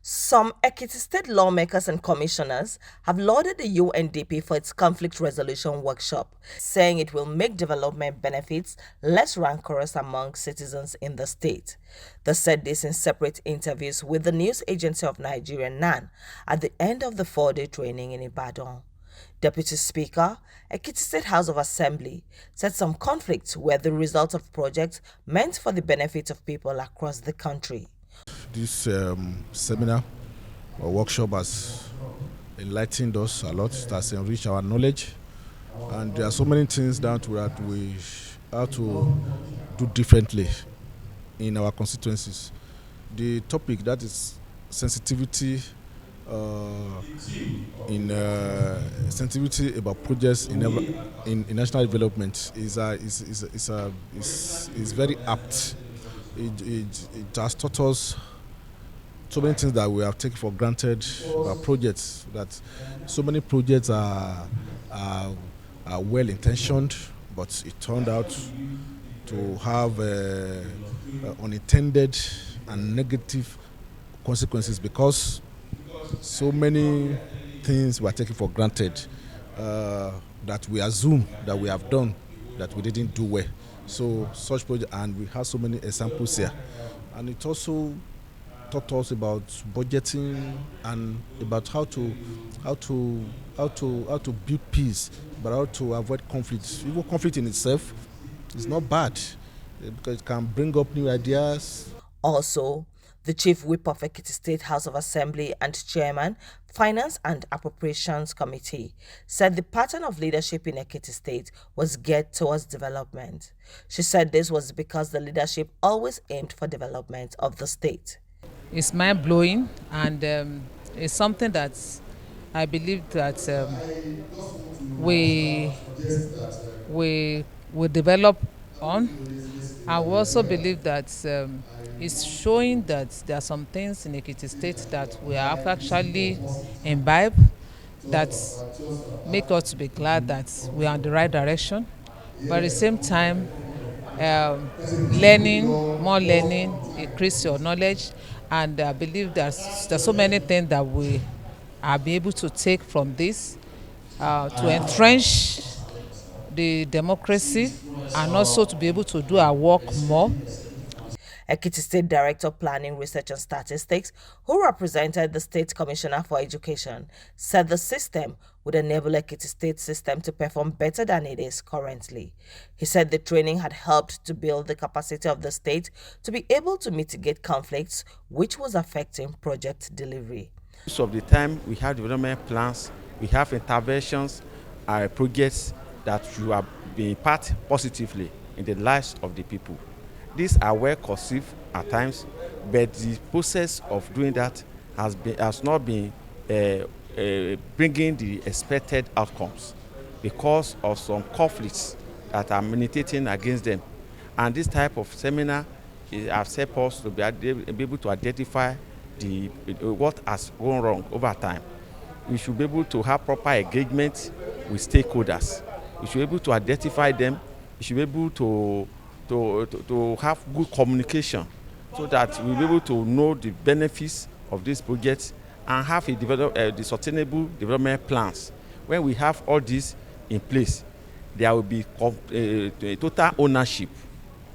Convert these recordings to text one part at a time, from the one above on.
Some Ekiti state lawmakers and commissioners have lauded the UNDP for its conflict resolution workshop, saying it will make development benefits less rancorous among citizens in the state. They said this in separate interviews with the news agency of Nigeria, NAN, at the end of the 4-day training in Ibadan. Deputy Speaker, Ekiti State House of Assembly, said some conflicts were the result of projects meant for the benefit of people across the country. This seminar or workshop has enlightened us a lot. It has enriched our knowledge, and there are so many things that we have to do differently in our constituencies. The topic, that is sensitivity sensitivity about projects in national development, is very apt. It has taught us so many things that we have taken for granted about projects. That so many projects are well intentioned, but it turned out to have unintended and negative consequences, because so many things were taken for granted that we assume that we have done, that we didn't do well. So such project, and we have so many examples here, and it also taught us about budgeting and about how to build peace, but how to avoid conflict. Even conflict in itself is not bad, because it can bring up new ideas. Also, the Chief Whip of Ekiti State House of Assembly and Chairman, Finance and Appropriations Committee, said the pattern of leadership in Ekiti State was geared towards development. She said this was because the leadership always aimed for development of the state. It's mind-blowing, and it's something that I believe that we will develop on. I will also believe that it's showing that there are some things in Ekiti State that we have actually imbibed that make us to be glad that we are in the right direction. But at the same time, more learning, increase your knowledge, and I believe there's so many things that we are be able to take from this to entrench the democracy, and also to be able to do our work more. Ekiti State Director of Planning, Research and Statistics, who represented the State Commissioner for Education, said the system would enable Ekiti State system to perform better than it is currently. He said the training had helped to build the capacity of the state to be able to mitigate conflicts which was affecting project delivery. Most of the time we have development plans, we have interventions, projects that should have been impact positively in the lives of the people. These are well conceived at times, but the process of doing that has not been bringing the expected outcomes because of some conflicts that are militating against them. And this type of seminar has helped us to be able to identify what has gone wrong over time. We should be able to have proper engagement with stakeholders. We should be able to identify them. We should be able to have good communication, so that we'll be able to know the benefits of these projects and have the sustainable development plans. When we have all this in place, there will be total ownership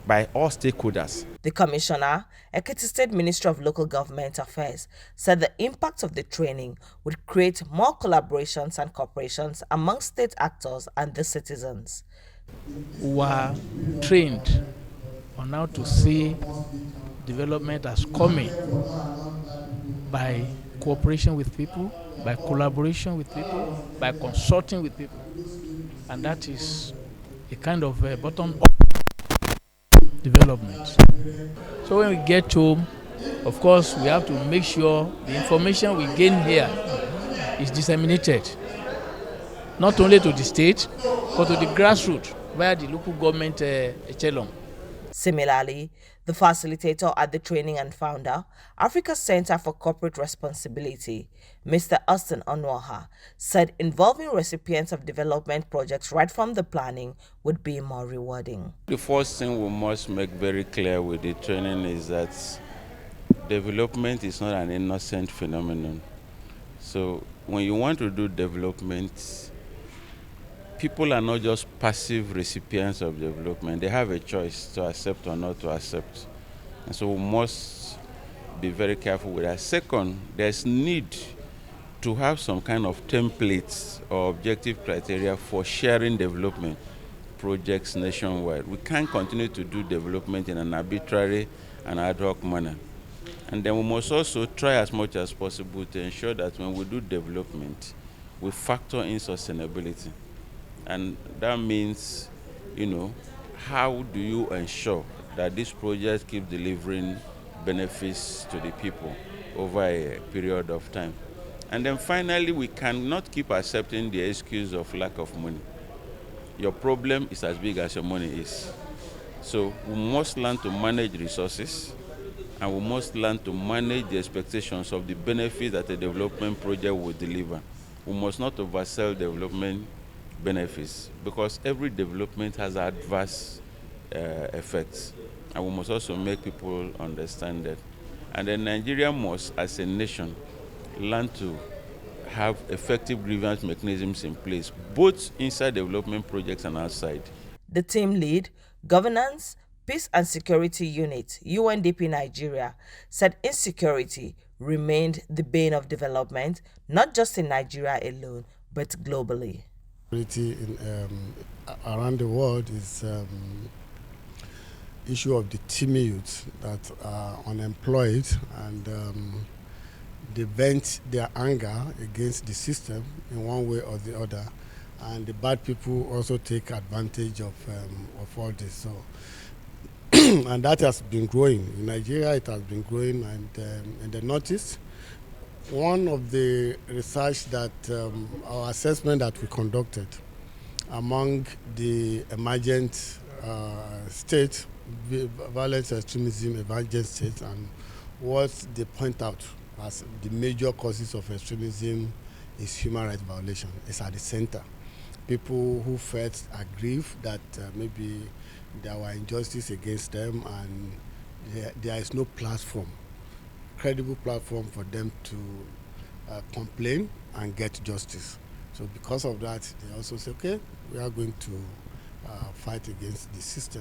by all stakeholders. The Commissioner, Ekiti State Ministry of Local Government Affairs, said the impact of the training would create more collaborations and cooperations among state actors and the citizens. We were trained on how to see development as coming by cooperation with people, by collaboration with people, by consulting with people, and that is a kind of bottom-up development. So when we get home, of course, we have to make sure the information we gain here is disseminated, not only to the state, but to the grassroots via the local government echelon. Similarly, the facilitator at the training and founder, Africa Center for Corporate Responsibility, Mr. Austin Onwaha, said involving recipients of development projects right from the planning would be more rewarding. The first thing we must make very clear with the training is that development is not an innocent phenomenon. So when you want to do development, people are not just passive recipients of development. They have a choice to accept or not to accept. And so we must be very careful with that. Second, there's need to have some kind of templates or objective criteria for sharing development projects nationwide. We can't continue to do development in an arbitrary and ad hoc manner. And then we must also try as much as possible to ensure that when we do development, we factor in sustainability. And that means, how do you ensure that this project keep delivering benefits to the people over a period of time? And then finally, we cannot keep accepting the excuse of lack of money. Your problem is as big as your money is. So we must learn to manage resources, and we must learn to manage the expectations of the benefits that a development project will deliver. We must not oversell development benefits, because every development has adverse effects, and we must also make people understand that. And then Nigeria must, as a nation, learn to have effective grievance mechanisms in place, both inside development projects and outside. The team lead, Governance, Peace and Security Unit, UNDP Nigeria, said insecurity remained the bane of development, not just in Nigeria alone, but globally. Security around the world is issue of the teeming youth that are unemployed, and they vent their anger against the system in one way or the other, and the bad people also take advantage of all this. So and that has been growing in Nigeria. It has been growing, and in the Northeast. One of the research that our assessment that we conducted among the emergent states, violent extremism emergent states, and what they point out as the major causes of extremism is human rights violation. It's at the center. People who felt aggrieved that maybe there were injustice against them, and there is no platform, credible platform for them to complain and get justice. So because of that, they also say, okay, we are going to fight against the system.